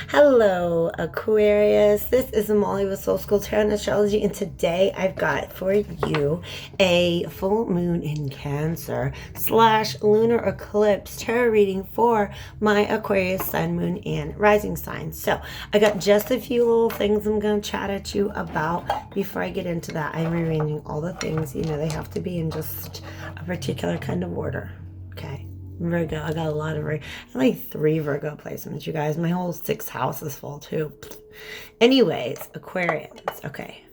Hello, Aquarius. This is Molly with Soul School Tarot and Astrology, and today I've got for you a full moon in Cancer / lunar eclipse tarot reading for my Aquarius sun, moon, and rising sign. So I got just a few little things I'm going to chat at you about. Before I get into that, I'm arranging all the things. You know, they have to be in just a particular kind of order. Okay. Virgo, I got a lot of Virgo. I like 3 Virgo placements, you guys. My whole 6th house is full too. Anyways, Aquarians. Okay.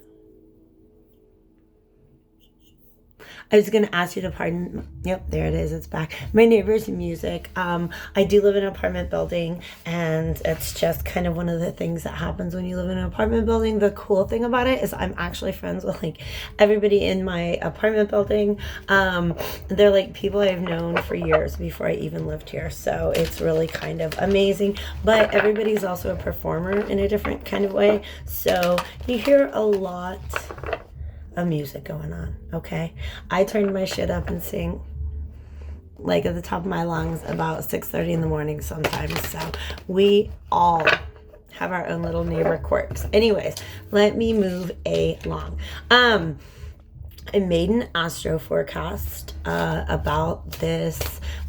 I was going to ask you to pardon. Yep, there it is. It's back. My neighbor's music. I do live in an apartment building, and it's just kind of one of the things that happens when you live in an apartment building. The cool thing about it is I'm actually friends with like everybody in my apartment building. They're like people I've known for years before I even lived here. So it's really kind of amazing. But everybody's also a performer in a different kind of way. So you hear a lot of music going on. Okay, I turned my shit up and sing like at the top of my lungs about 6:30 in the morning sometimes. So we all have our own little neighbor quirks. Anyways, let me move along. I made an astro forecast about this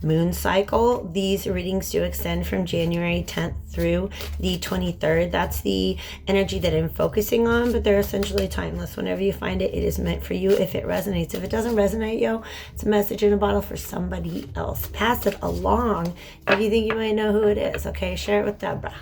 moon cycle. These readings do extend from January 10th through the 23rd. That's the energy that I'm focusing on, but they're essentially timeless. Whenever you find it, it is meant for you if it resonates. If it doesn't resonate, yo, it's a message in a bottle for somebody else. Pass it along if you think you might know who it is, okay? Share it with Deborah.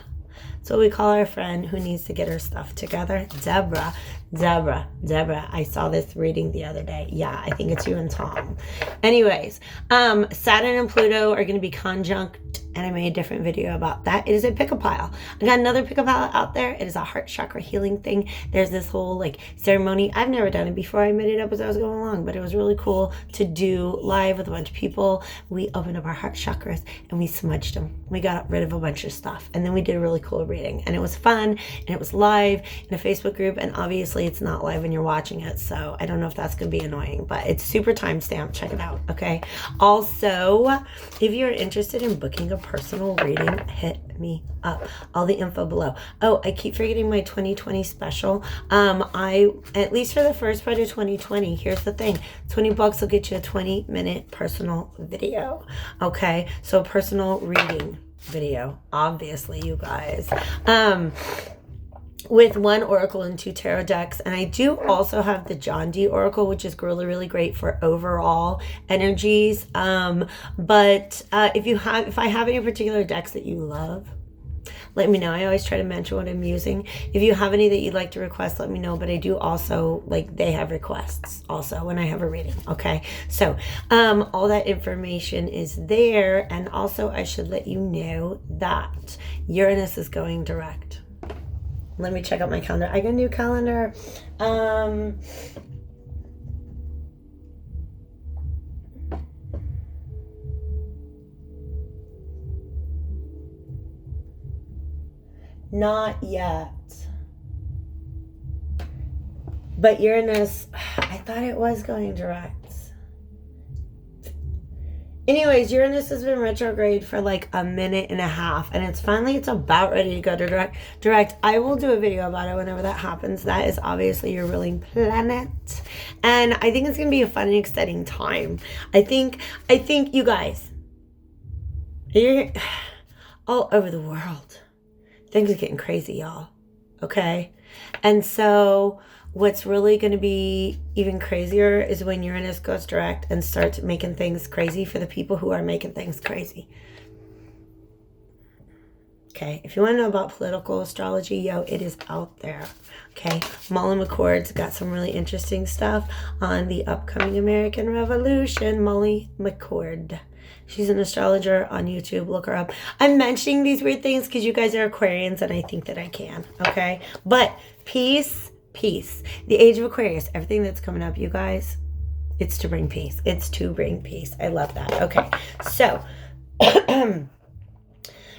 That's what we call our friend who needs to get her stuff together. Deborah. I saw this reading the other day. Yeah, I think it's you and Tom. Anyways, Saturn and Pluto are going to be conjunct, and I made a different video about that. It is a pick-a-pile. I got another pick-a-pile out there. It is a heart chakra healing thing. There's this whole like ceremony. I've never done it before. I made it up as I was going along, but it was really cool to do live with a bunch of people. We opened up our heart chakras and we smudged them. We got rid of a bunch of stuff, and then we did a really cool reading, and it was fun, and it was live in a Facebook group, and obviously it's not live when you're watching it, so I don't know if that's going to be annoying, but it's super timestamped. Check it out, okay? Also, if you're interested in booking a personal reading, hit me up. All the info below. Oh, I keep forgetting my 2020 special. I, at least for the first part of 2020, here's the thing. $20 will get you a 20-minute personal video, okay? So a personal reading video, obviously, you guys. With 1 oracle and 2 tarot decks. And I do also have the John D oracle, which is really, really great for overall energies. But if I have any particular decks that you love, let me know. I always try to mention what I'm using. If you have any that you'd like to request, let me know. But I do also, like, they have requests also when I have a reading, okay? So all that information is there. And also I should let you know that Uranus is going direct. Let me check out my calendar. I got a new calendar. Not yet. But Uranus, I thought it was going direct. Anyways, Uranus has been retrograde for like a minute and a half, and it's about ready to go to direct. I will do a video about it whenever that happens. That is obviously your ruling planet, and I think it's gonna be a fun and exciting time. I think you guys, you're all over the world. Things are getting crazy, y'all. Okay, and so what's really going to be even crazier is when Uranus goes direct and starts making things crazy for the people who are making things crazy. Okay, if you want to know about political astrology, yo, it is out there. Okay, Molly McCord's got some really interesting stuff on the upcoming American Revolution. Molly McCord. She's an astrologer on YouTube. Look her up. I'm mentioning these weird things because you guys are Aquarians and I think that I can. Okay, but peace. The age of Aquarius, everything that's coming up, you guys, it's to bring peace. It's to bring peace. I love that. Okay, so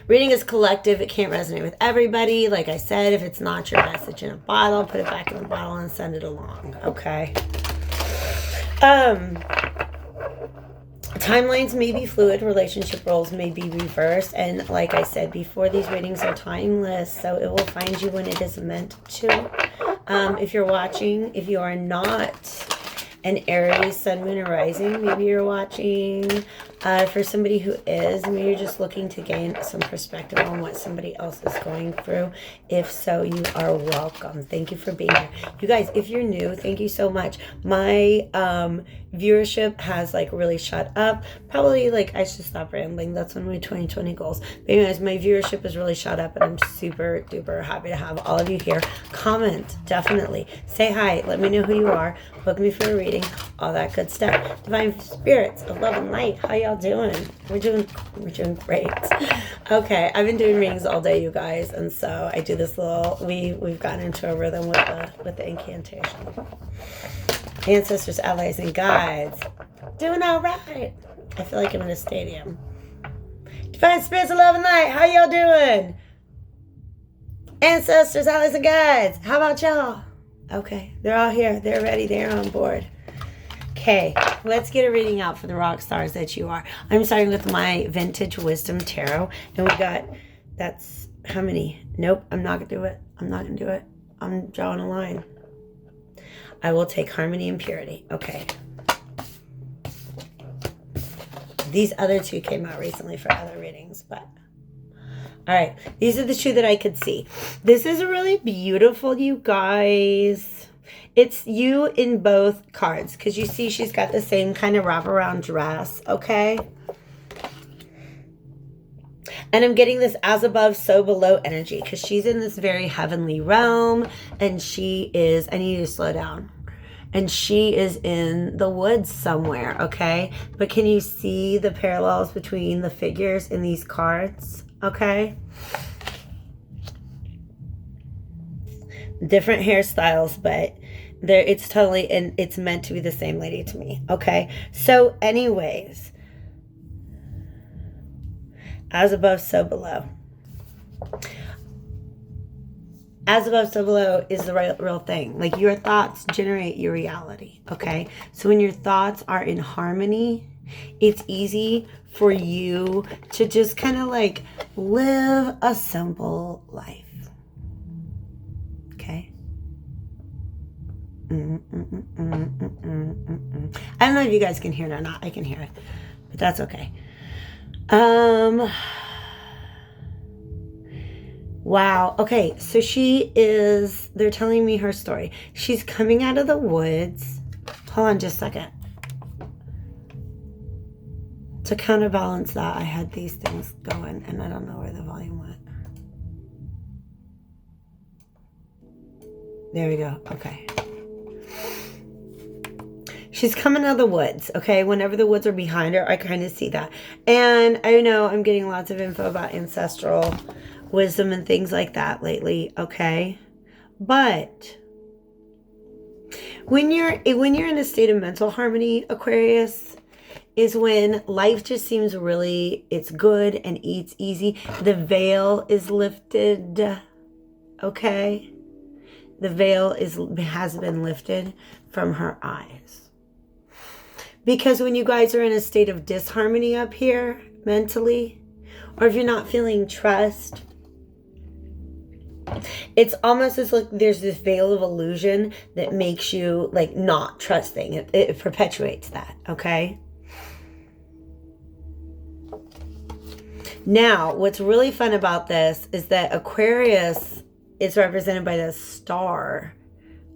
reading is collective. It can't resonate with everybody. Like I said, if it's not your message in a bottle, put it back in the bottle and send it along. Okay. Timelines may be fluid, relationship roles may be reversed, and like I said before, these readings are timeless, so it will find you when it is meant to. If you're watching, if you are not an Aries, Sun, Moon, or Rising, maybe you're watching. For somebody who is, maybe you're just looking to gain some perspective on what somebody else is going through. If so, you are welcome. Thank you for being here. You guys, if you're new, thank you so much. My viewership has like really shot up. Probably like I should stop rambling. That's one of my 2020 goals. But anyways, my viewership has really shot up, and I'm super duper happy to have all of you here. Comment, definitely. Say hi. Let me know who you are. Book me for a reading. All that good stuff. Divine spirits of love and light. How y'all doing? We're doing great. Okay, I've been doing readings all day, you guys, and so I do this little. We've gotten into a rhythm with the incantation. Ancestors, allies, and guides. Doing all right. I feel like I'm in a stadium. Divine spirits of love and light. How y'all doing? Ancestors, allies, and guides. How about y'all? Okay, they're all here. They're ready. They're on board. Okay, let's get a reading out for the rock stars that you are. I'm starting with my Vintage Wisdom Tarot. And we got, that's how many? Nope, I'm not going to do it. I'm not going to do it. I'm drawing a line. I will take harmony and purity. Okay. These other two came out recently for other readings, but... All right, these are the two that I could see. This is really beautiful, you guys. It's you in both cards because you see she's got the same kind of wraparound dress, okay? And I'm getting this as above, so below energy because she's in this very heavenly realm and she is, I need you to slow down. And she is in the woods somewhere, okay? But can you see the parallels between the figures in these cards, okay? Different hairstyles, but it's totally, and it's meant to be the same lady to me, okay? So anyways, as above, so below. As above, so below is the real thing. Like your thoughts generate your reality, okay? So when your thoughts are in harmony, it's easy for you to just kind of like live a simple life. Okay? I don't know if you guys can hear it or not. I can hear it, but that's okay. Wow. Okay. So they're telling me her story. She's coming out of the woods. Hold on just a second. To counterbalance that, I had these things going and I don't know where the volume went. There we go. Okay. She's coming out of the woods, okay? Whenever the woods are behind her, I kind of see that. And I know I'm getting lots of info about ancestral wisdom and things like that lately, okay? But when you're in a state of mental harmony, Aquarius, is when life just seems really, it's good and it's easy. The veil is lifted, okay? The veil has been lifted from her eyes. Because when you guys are in a state of disharmony up here mentally, or if you're not feeling trust, it's almost as like there's this veil of illusion that makes you like not trusting. It perpetuates that, okay? Now, what's really fun about this is that Aquarius is represented by the star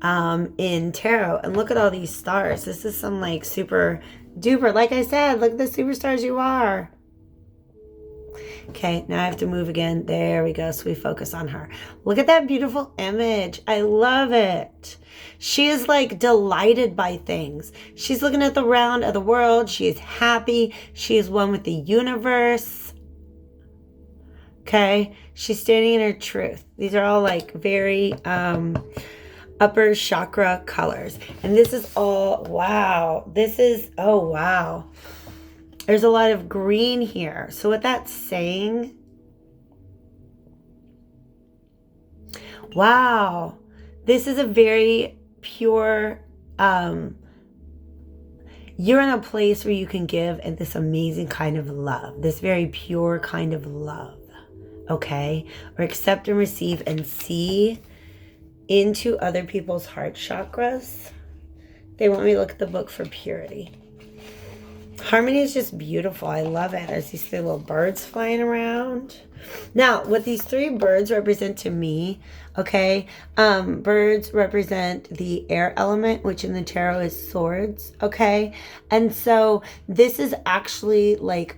in tarot. And look at all these stars. This is some like super duper, like I said, look at the superstars you are. Okay, now I have to move again. There we go. So we focus on her. Look at that beautiful image. I love it. She is like delighted by things. She's looking at the round of the world. She is happy. She is one with the universe. Okay, she's standing in her truth. These are all like very upper chakra colors. And this is all, wow. This is, oh, wow. There's a lot of green here. So what that's saying, wow, this is a very pure, You're in a place where you can give and this amazing kind of love, this very pure kind of love, okay? Or accept and receive and see into other people's heart chakras. They want me to look at the book for purity. Harmony is just beautiful. I love it. There's these three little birds flying around. Now, what these three birds represent to me, okay, birds represent the air element, which in the tarot is swords, okay? And so this is actually like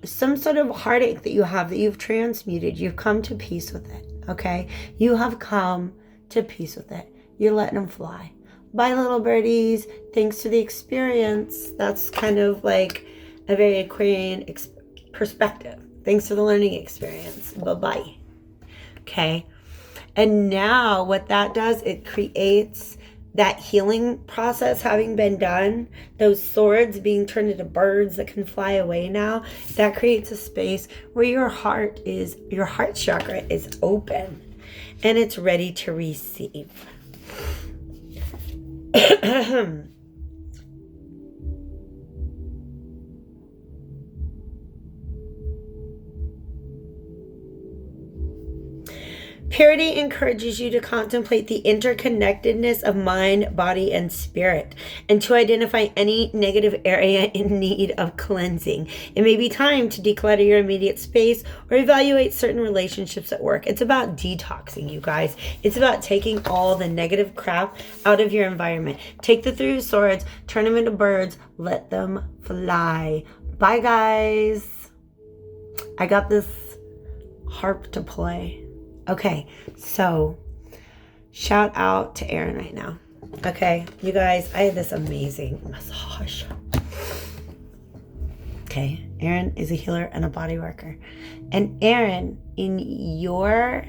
some sort of heartache that you have that you've transmuted. You've come to peace with it, okay? You have come to peace with it. You're letting them fly. Bye, little birdies. Thanks to the experience. That's kind of like a very Aquarian perspective. Thanks for the learning experience. Bye-bye. Okay. And now what that does, it creates that healing process having been done. Those swords being turned into birds that can fly away now. That creates a space where your heart chakra is open and it's ready to receive. Purity encourages you to contemplate the interconnectedness of mind, body, and spirit, and to identify any negative area in need of cleansing. It may be time to declutter your immediate space or evaluate certain relationships at work. It's about detoxing, you guys. It's about taking all the negative crap out of your environment. Take the three swords, turn them into birds, let them fly. Bye, guys. I got this harp to play. Okay, so shout out to Erin right now. Okay, you guys, I had this amazing massage. Okay, Erin is a healer and a body worker. And Erin, in your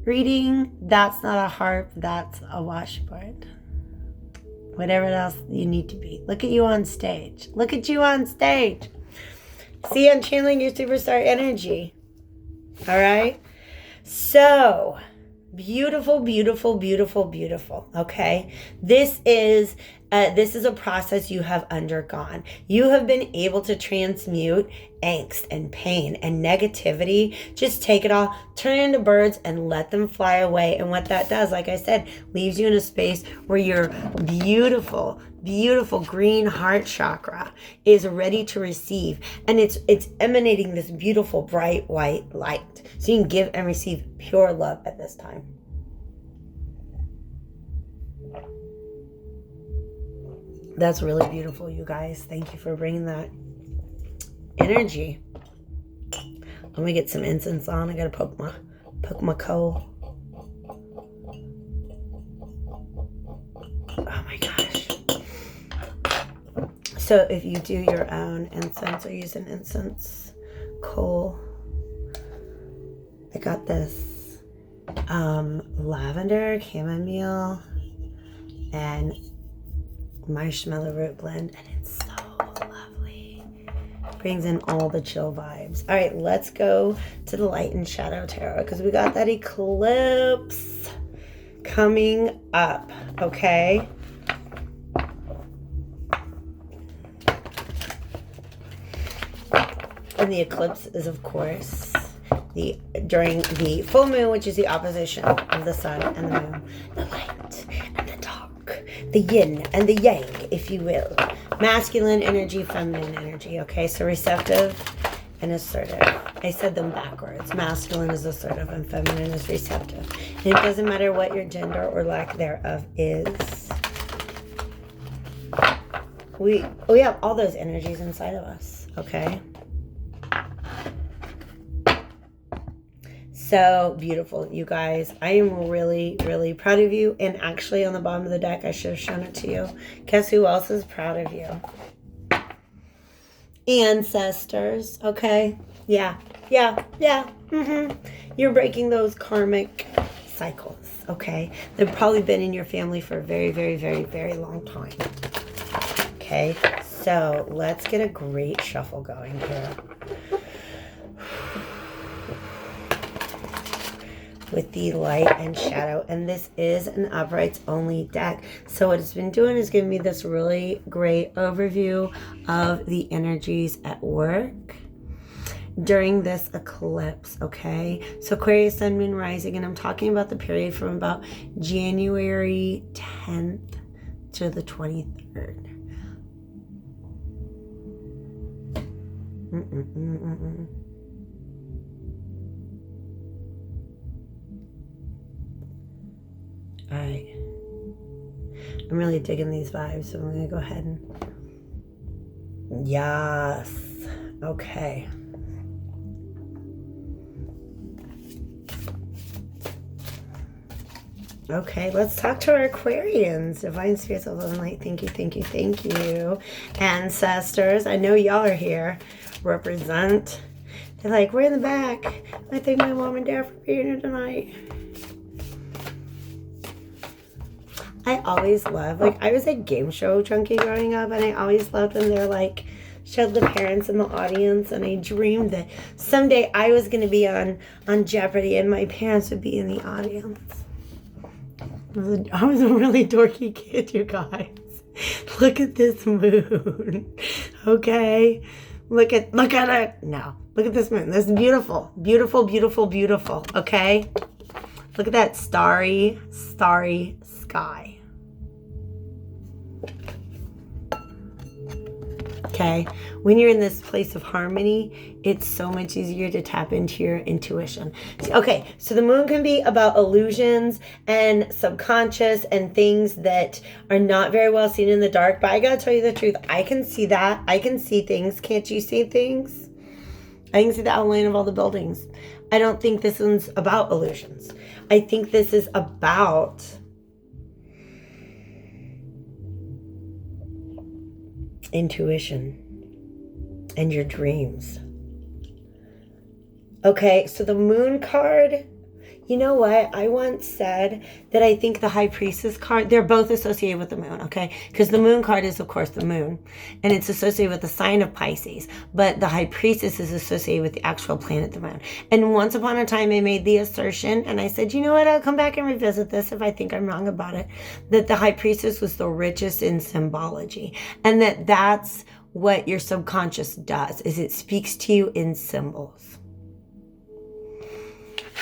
reading, that's not a harp, that's a washboard. Whatever else you need to be. Look at you on stage. Look at you on stage. See, I'm channeling your superstar energy. All right? So, beautiful, beautiful, beautiful, beautiful, okay? This is a process you have undergone. You have been able to transmute angst and pain and negativity. Just take it all, turn it into birds and let them fly away. And what that does, like I said, leaves you in a space where your beautiful, beautiful green heart chakra is ready to receive. And it's emanating this beautiful, bright, white light. So you can give and receive pure love at this time. That's really beautiful, you guys. Thank you for bringing that energy. Let me get some incense on. I gotta poke my coal. Oh my gosh. So if you do your own incense or use an incense coal, I got this lavender, chamomile, and marshmallow root blend, and it's so lovely. Brings in all the chill vibes. All right, let's go to the light and shadow tarot because we got that eclipse coming up, okay? And the eclipse is, of course, during the full moon, which is the opposition of the sun and the moon. The light and the dark, the yin and the yang, if you will. Masculine energy, feminine energy, okay? So receptive and assertive. I said them backwards. Masculine is assertive and feminine is receptive. And it doesn't matter what your gender or lack thereof is. We have all those energies inside of us, okay? So beautiful, you guys. I am really, really proud of you. And actually on the bottom of the deck, I should have shown it to you. Guess who else is proud of you? Ancestors, okay? Yeah. You're breaking those karmic cycles, okay? They've probably been in your family for a very, very, very, very long time. Okay, so let's get a great shuffle going here. with the light and shadow. And this is an uprights only deck. So what it's been doing is giving me this really great overview of the energies at work during this eclipse, okay? So Aquarius, Sun, Moon, Rising, and I'm talking about the period from about January 10th to the 23rd. All right. I'm really digging these vibes, so I'm going to go ahead and... Yes. Okay. Okay, let's talk to our Aquarians. Divine spirits of love and light, thank you, thank you, thank you. Ancestors, I know y'all are here. Represent. They're like, we're in the back. I thank my mom and dad for being here tonight. I always love, like, I was a game show junkie growing up, and I always loved when they're like, showed the parents in the audience, and I dreamed that someday I was going to be on Jeopardy, and my parents would be in the audience. I was a really dorky kid, you guys. Look at this moon. Okay? Look at it. No. Look at this moon. This is beautiful. Beautiful, beautiful, beautiful. Okay? Look at that starry sky. Okay? When you're in this place of harmony, it's so much easier to tap into your intuition. Okay, so the moon can be about illusions and subconscious and things that are not very well seen in the dark. But I gotta tell you the truth, I can see that. I can see things. Can't you see things? I can see the outline of all the buildings. I don't think this one's about illusions. I think this is about intuition and your dreams. Okay, so the moon card, you know what? I once said that I think the high priestess card, they're both associated with the moon, okay? Because the moon card is, of course, the moon, and it's associated with the sign of Pisces, but the high priestess is associated with the actual planet, the moon. And once upon a time, I made the assertion, and I said, you know what? I'll come back and revisit this if I think I'm wrong about it, that the high priestess was the richest in symbology, and that's what your subconscious does, is it speaks to you in symbols.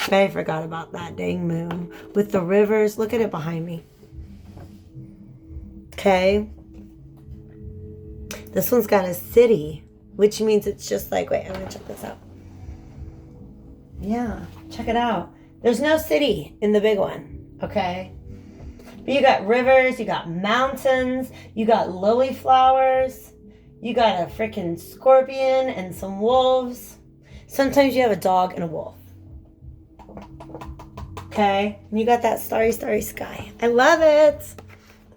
But I forgot about that dang moon. With the rivers, look at it behind me. Okay. This one's got a city, which means it's just like, wait, I'm going to check this out. Yeah, check it out. There's no city in the big one, okay? But you got rivers, you got mountains, you got lily flowers, you got a freaking scorpion and some wolves. Sometimes you have a dog and a wolf. Okay, and you got that starry sky. I love it.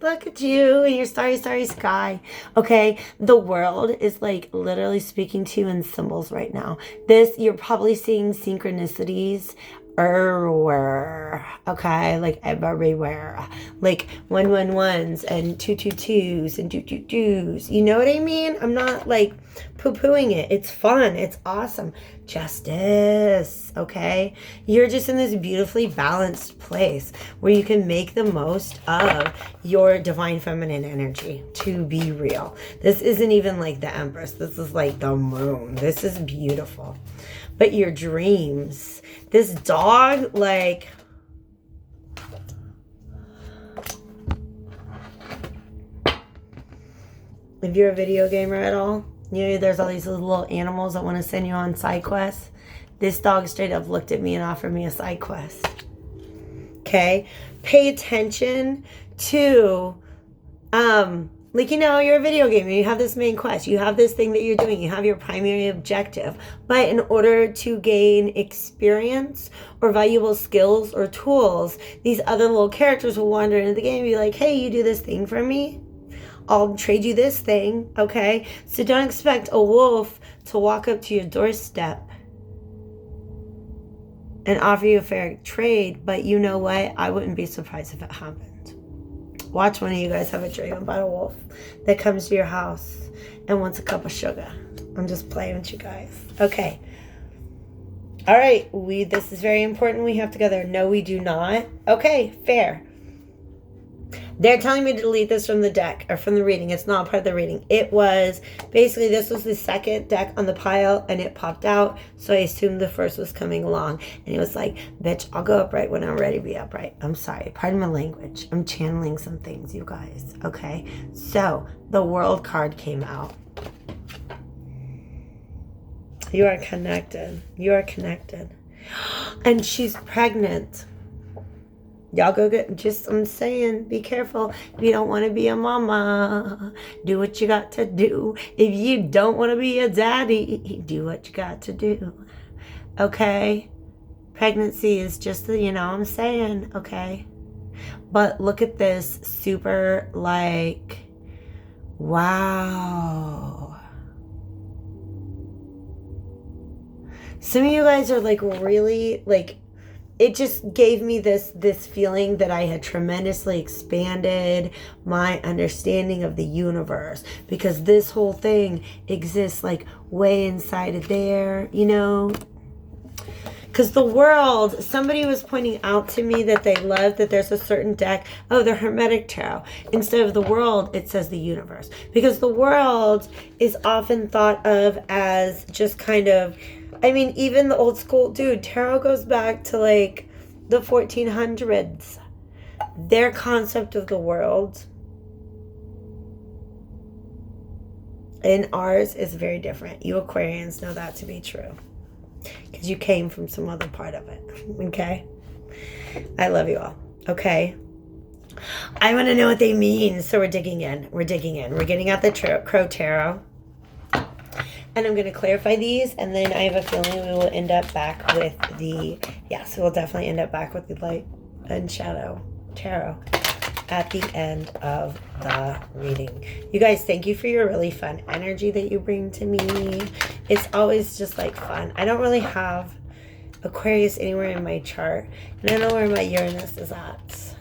Look at you and your starry sky. Okay, the world is like literally speaking to you in symbols right now. You're probably seeing synchronicities everywhere. Okay, like everywhere. Like 111s and 222s and 222s. You know what I mean? I'm not like poo-pooing it. It's fun. It's awesome. Justice. Okay? You're just in this beautifully balanced place where you can make the most of your divine feminine energy, to be real. This isn't even like the Empress. This is like the moon. This is beautiful. But your dreams, this dog, like, if you're a video gamer at all, you know, there's all these little animals that want to send you on side quests. This dog straight up looked at me and offered me a side quest. Okay? Pay attention to, like, you know, you're a video gamer. You have this main quest. You have this thing that you're doing. You have your primary objective. But in order to gain experience or valuable skills or tools, these other little characters will wander into the game and be like, hey, you do this thing for me? I'll trade you this thing, okay? So don't expect a wolf to walk up to your doorstep and offer you a fair trade, but you know what? I wouldn't be surprised if it happened. Watch one of you guys have a dream about a wolf that comes to your house and wants a cup of sugar. I'm just playing with you guys. Okay. All right, this is very important. We have together. No, we do not. Okay, fair. They're telling me to delete this from the deck or from the reading. It's not part of the reading. It was basically, this was the second deck on the pile and it popped out. So I assumed the first was coming along. And it was like, bitch, I'll go upright when I'm ready to be upright. I'm sorry. Pardon my language. I'm channeling some things, you guys. Okay. So the World card came out. You are connected. You are connected. And she's pregnant. Y'all go get, I'm saying, be careful. If you don't want to be a mama, do what you got to do. If you don't want to be a daddy, do what you got to do. Okay? Pregnancy is just, I'm saying, okay? But look at this, super, like, wow. Some of you guys are like really like, it just gave me this feeling that I had tremendously expanded my understanding of the universe, because this whole thing exists like way inside of there, because the world, somebody was pointing out to me that they love that there's a certain deck, the Hermetic Tarot. Instead of the world, it says the universe, because the world is often thought of as just kind of, even the old school, tarot goes back to like the 1400s. Their concept of the world and ours is very different. You Aquarians know that to be true, because you came from some other part of it. Okay? I love you all. Okay? I want to know what they mean, so we're digging in. We're getting out the Crow Tarot. And I'm going to clarify these, and then I have a feeling we will end up back with so we'll definitely end up back with the Light and Shadow Tarot at the end of the reading. You guys, thank you for your really fun energy that you bring to me. It's always just like fun. I don't really have Aquarius anywhere in my chart, and I don't know where my Uranus is at.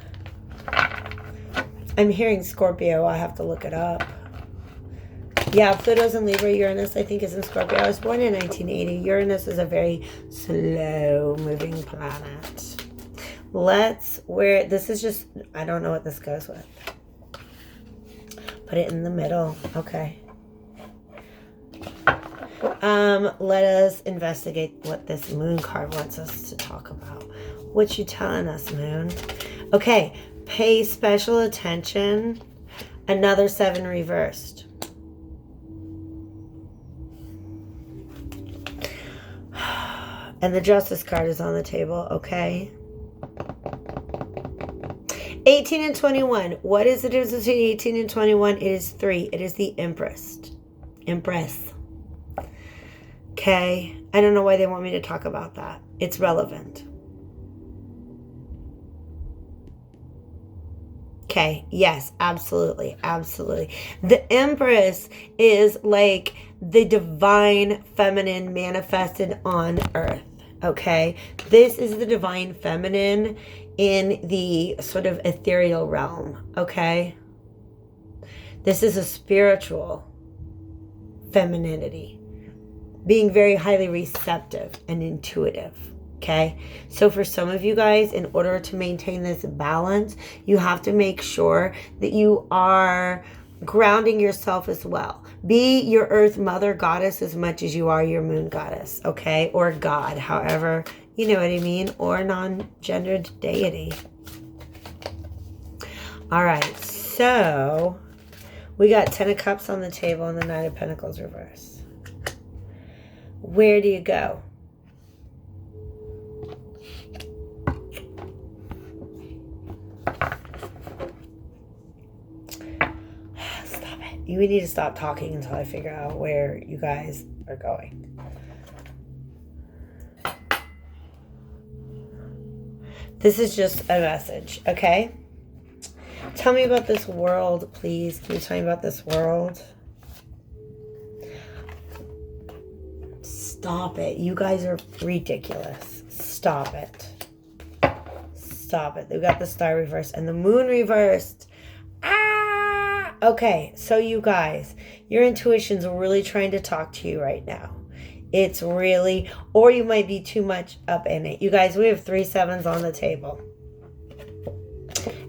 I'm hearing Scorpio. I'll have to look it up. Yeah, Pluto's in Libra. Uranus, I think, is in Scorpio. I was born in 1980. Uranus is a very slow-moving planet. This is just, I don't know what this goes with. Put it in the middle. Okay. Let us investigate what this Moon card wants us to talk about. What you telling us, Moon? Okay. Pay special attention. Another 7 reversed. And the Justice card is on the table, okay? 18 and 21. What is the difference between 18 and 21? It is 3. It is the Empress. Okay? I don't know why they want me to talk about that. It's relevant. Okay, yes, absolutely, absolutely. The Empress is like the divine feminine manifested on earth, okay? This is the divine feminine in the sort of ethereal realm, okay? This is a spiritual femininity, being very highly receptive and intuitive. Okay, so for some of you guys, in order to maintain this balance, you have to make sure that you are grounding yourself as well. Be your earth mother goddess as much as you are your moon goddess, okay? Or God, however, you know what I mean, or non-gendered deity. All right, so we got 10 of Cups on the table and the 9 of Pentacles reverse. Where do you go? We need to stop talking until I figure out where you guys are going. This is just a message, okay? Tell me about this world, please. Can you tell me about this world? Stop it. You guys are ridiculous. Stop it. Stop it. We've got the Star reversed and the Moon reversed. Okay, so you guys, your intuition's really trying to talk to you right now. It's really, or you might be too much up in it. You guys, we have 3 sevens on the table.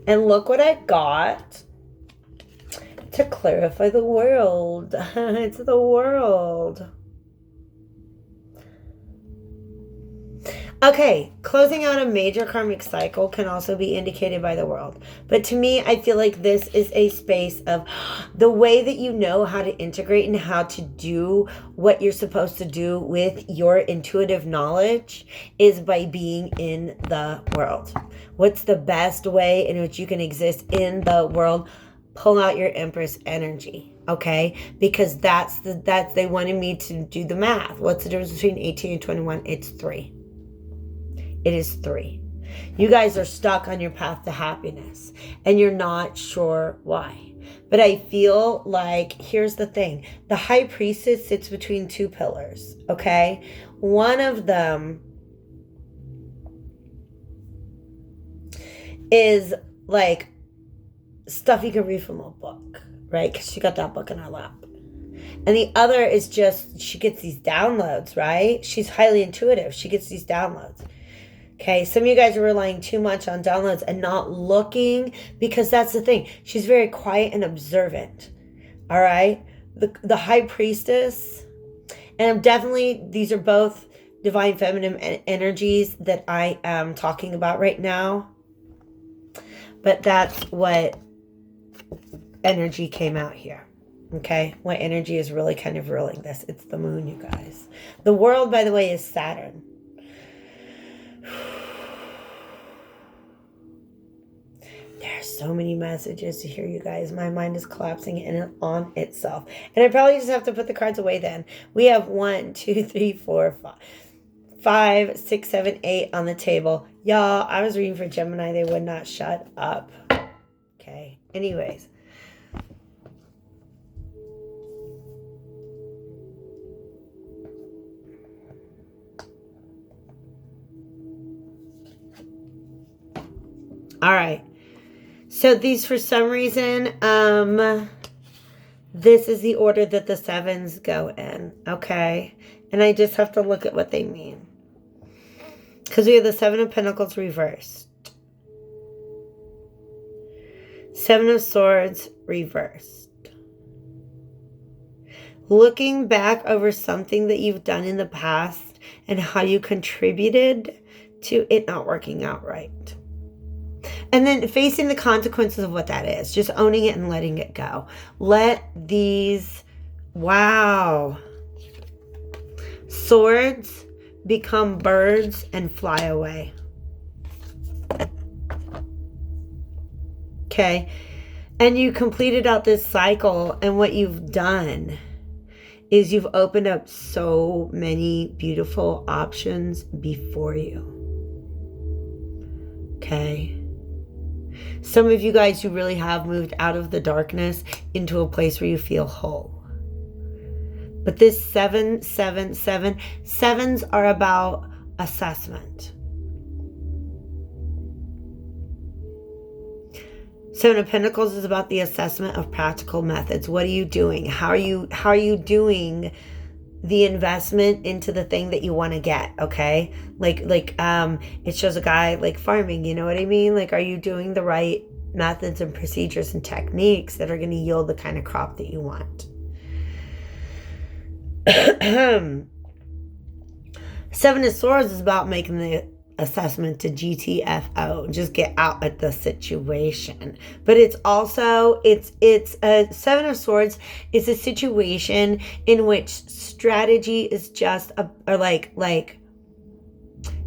And look what I got to clarify the world. It's the world. Okay, closing out a major karmic cycle can also be indicated by the world. But to me, I feel like this is a space of the way that you know how to integrate and how to do what you're supposed to do with your intuitive knowledge is by being in the world. What's the best way in which you can exist in the world? Pull out your Empress energy, okay? Because that's they wanted me to do the math. What's the difference between 18 and 21? It's 3. It is 3. You guys are stuck on your path to happiness and you're not sure why. But I feel like, here's the thing. The High Priestess sits between 2 pillars, okay? One of them is like stuff you can read from a book, right? Because she got that book in her lap. And the other is just, she gets these downloads, right? She's highly intuitive. She gets these downloads. Okay, some of you guys are relying too much on downloads and not looking, because that's the thing. She's very quiet and observant. All right? The High Priestess, and definitely these are both divine feminine energies that I am talking about right now. But that's what energy came out here. Okay? What energy is really kind of ruling this? It's the moon, you guys. The world, by the way, is Saturn. There's so many messages to hear, you guys. My mind is collapsing in on itself. And I probably just have to put the cards away then. We have 1, 2, 3, 4, 5, 6, 7, 8 on the table. Y'all, I was reading for Gemini. They would not shut up. Okay. Anyways. All right. So these, for some reason, this is the order that the 7s go in. Okay. And I just have to look at what they mean. Because we have the 7 of Pentacles reversed. 7 of Swords reversed. Looking back over something that you've done in the past and how you contributed to it not working out right. And then facing the consequences of what that is. Just owning it and letting it go. Let these, wow, swords become birds and fly away. Okay. And you completed out this cycle, and what you've done is you've opened up so many beautiful options before you. Okay. Some of you guys, you really have moved out of the darkness into a place where you feel whole. But this 7, 7, 7, 7s are about assessment. 7 of Pentacles is about the assessment of practical methods. What are you doing? How are you doing the investment into the thing that you want to get? Okay. Like it shows a guy like farming, you know what I mean? Like, are you doing the right methods and procedures and techniques that are going to yield the kind of crop that you want? 7 of Swords is about making the assessment to GTFO, just get out at the situation. But it's also, it's a 7 of Swords is a situation in which strategy is just like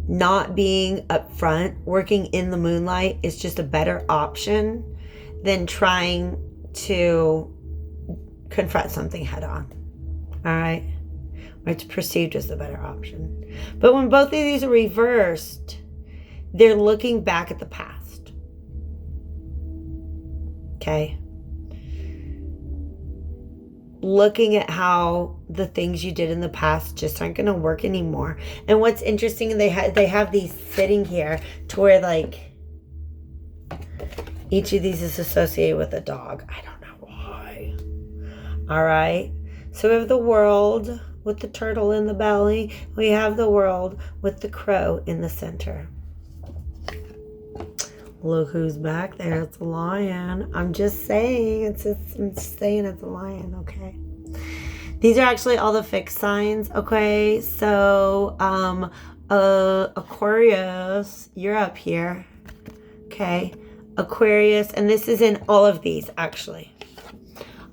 not being upfront, working in the moonlight is just a better option than trying to confront something head on. All right. Or it's perceived as the better option. But when both of these are reversed, they're looking back at the past. Okay. Looking at how the things you did in the past just aren't going to work anymore. And what's interesting, they have these sitting here to where like each of these is associated with a dog. I don't know why. All right. So we have the World with the turtle in the belly. We have the world with the crow in the center. Look who's back there. It's a lion. I'm just saying. I'm saying it's a lion, okay? These are actually all the fixed signs, okay? So, Aquarius, you're up here, okay? Aquarius, and this is in all of these, actually.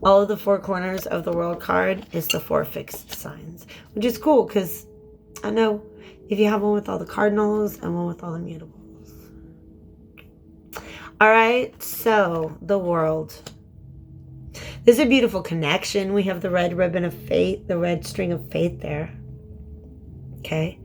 All of the four corners of the world card is the four fixed signs, which is cool because I know if you have one with all the cardinals and one with all the mutables. All right, so the world. This is a beautiful connection. We have the red ribbon of faith, the red string of faith there. Okay.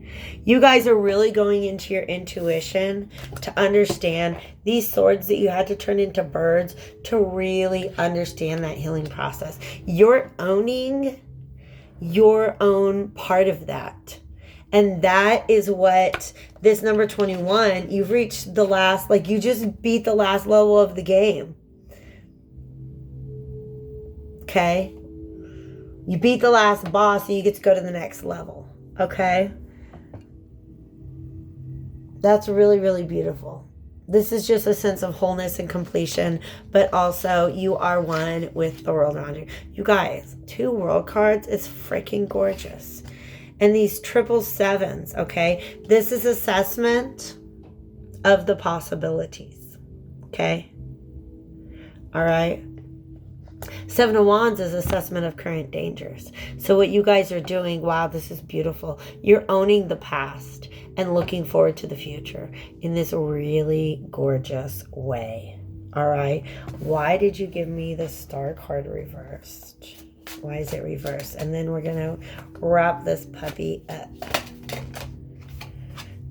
You guys are really going into your intuition to understand these swords that you had to turn into birds to really understand that healing process. You're owning your own part of that. And that is what this number 21, you've reached the last, like you just beat the last level of the game. Okay? You beat the last boss and you get to go to the next level. Okay? That's really, really beautiful. This is just a sense of wholeness and completion, but also you are one with the world around you. You guys, 2 world cards is freaking gorgeous. And these 777s, okay? This is assessment of the possibilities, okay? All right? 7 of Wands is assessment of current dangers. So what you guys are doing, wow, this is beautiful. You're owning the past and looking forward to the future in this really gorgeous way. All right? Why did you give me the Star card reversed? Why is it reversed? And then we're going to wrap this puppy up.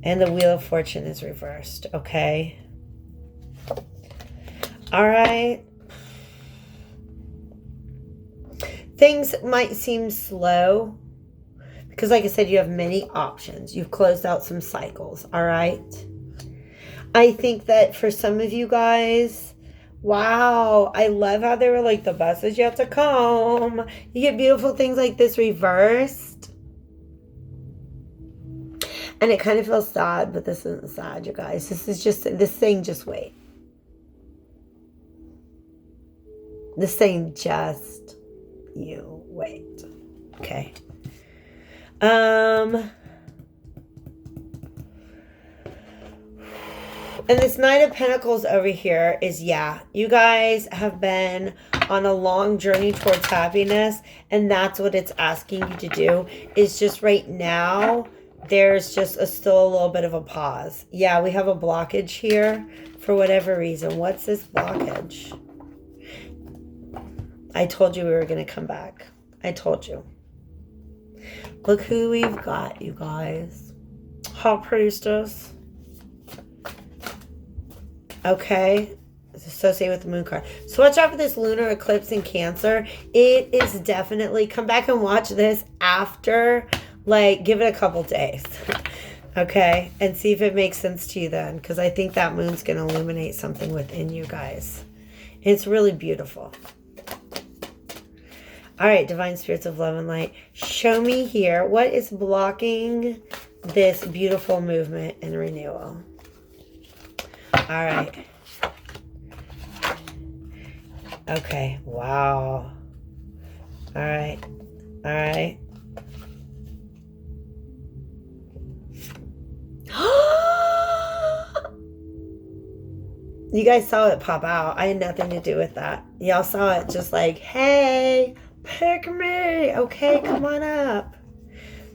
And the Wheel of Fortune is reversed, okay? All right. Things might seem slow because, like I said, you have many options. You've closed out some cycles, all right? I think that for some of you guys, wow, I love how they were like, the bus is yet to come. You get beautiful things like this reversed. And it kind of feels sad, but this isn't sad, you guys. This is just, this thing, just wait. This thing, just, you wait. Okay. And this Knight of Pentacles over here is, yeah, you guys have been on a long journey towards happiness, and that's what it's asking you to do, is just right now, there's just still a little bit of a pause. Yeah, we have a blockage here for whatever reason. What's this blockage? I told you we were going to come back. I told you. Look who we've got, you guys. Hot Priestess. Okay. It's associated with the moon card. So watch out for this lunar eclipse in Cancer. It is definitely, come back and watch this after, like, give it a couple days. Okay. And see if it makes sense to you then. Because I think that moon's going to illuminate something within you guys. It's really beautiful. All right, Divine Spirits of Love and Light. Show me here. What is blocking this beautiful movement and renewal? All right. Okay. Wow. All right. All right. You guys saw it pop out. I had nothing to do with that. Y'all saw it just like, hey, pick me. Okay, come on up.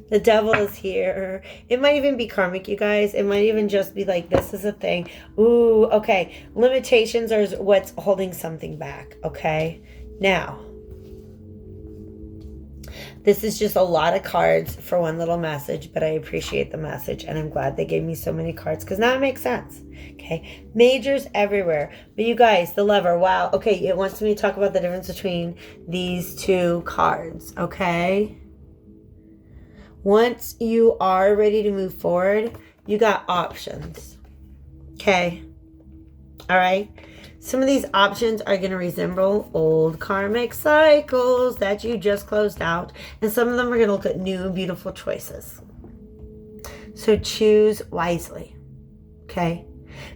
The devil is here. It might even be karmic, you guys. It might even just be like, this is a thing. Ooh, okay. Limitations are what's holding something back, okay? Now, this is just a lot of cards for one little message, but I appreciate the message, and I'm glad they gave me so many cards because now it makes sense. Okay, majors everywhere. But you guys, the Lover, wow. Okay, it wants me to talk about the difference between these 2 cards, okay? Once you are ready to move forward, you got options, okay? All right? Some of these options are going to resemble old karmic cycles that you just closed out. And some of them are going to look at new, beautiful choices. So choose wisely. Okay?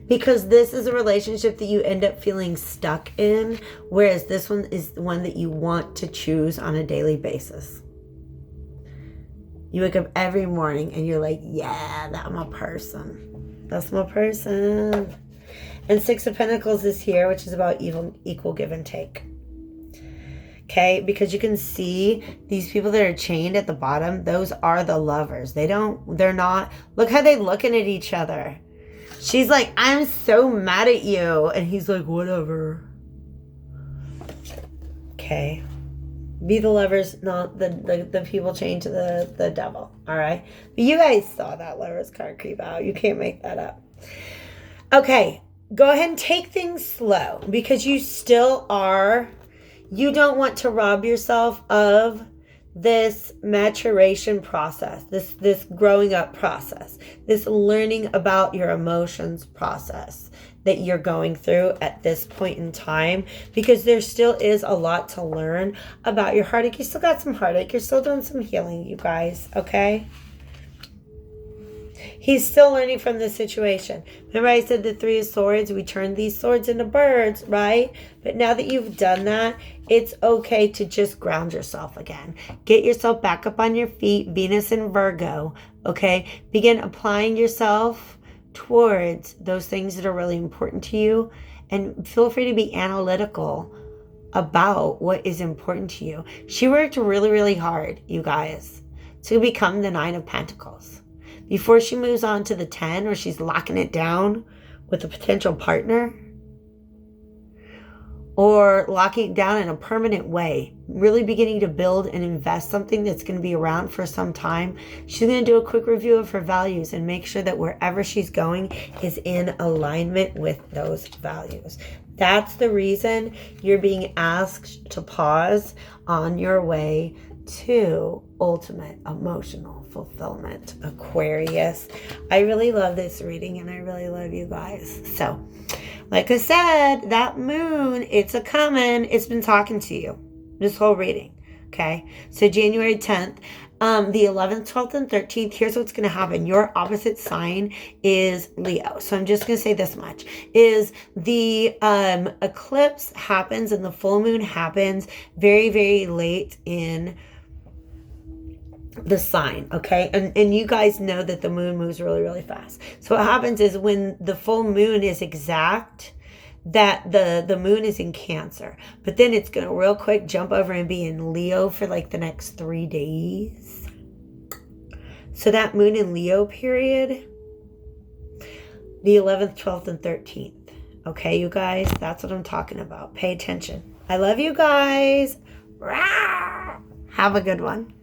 Because this is a relationship that you end up feeling stuck in. Whereas this one is the one that you want to choose on a daily basis. You wake up every morning and you're like, yeah, that's my person. That's my person. And Six of Pentacles is here, which is about equal give and take. Okay, because you can see these people that are chained at the bottom, those are the lovers. They're not, look how they're looking at each other. She's like, I'm so mad at you. And he's like, whatever. Okay. Be the lovers, not the people chained to the devil. All right. But you guys saw that lovers card creep out. You can't make that up. Okay. Go ahead and take things slow because you still are, you don't want to rob yourself of this maturation process, this growing up process, this learning about your emotions process that you're going through at this point in time, because there still is a lot to learn about your heartache. You still got some heartache. You're still doing some healing, you guys, okay? He's still learning from this situation. Remember I said the Three of Swords, we turned these swords into birds, right? But now that you've done that, it's okay to just ground yourself again. Get yourself back up on your feet, Venus and Virgo, okay? Begin applying yourself towards those things that are really important to you. And feel free to be analytical about what is important to you. She worked really, really hard, you guys, to become the Nine of Pentacles. Before she moves on to the 10, or she's locking it down with a potential partner, or locking it down in a permanent way, really beginning to build and invest something that's going to be around for some time, she's going to do a quick review of her values and make sure that wherever she's going is in alignment with those values. That's the reason you're being asked to pause on your way to ultimate emotional fulfillment, Aquarius. I really love this reading and I really love you guys. So, like I said, that moon, it's a coming. It's been talking to you this whole reading. Okay. So January 10th, the 11th, 12th, and 13th, here's what's going to happen. Your opposite sign is Leo. So I'm just going to say this much, is the eclipse happens and the full moon happens very, very late in the sign, okay? And you guys know that the moon moves really, really fast. So what happens is when the full moon is exact, that the moon is in Cancer, but then it's going to real quick jump over and be in Leo for like the next 3 days. So that moon in Leo period, the 11th, 12th, and 13th. Okay, you guys, that's what I'm talking about. Pay attention. I love you guys. Have a good one.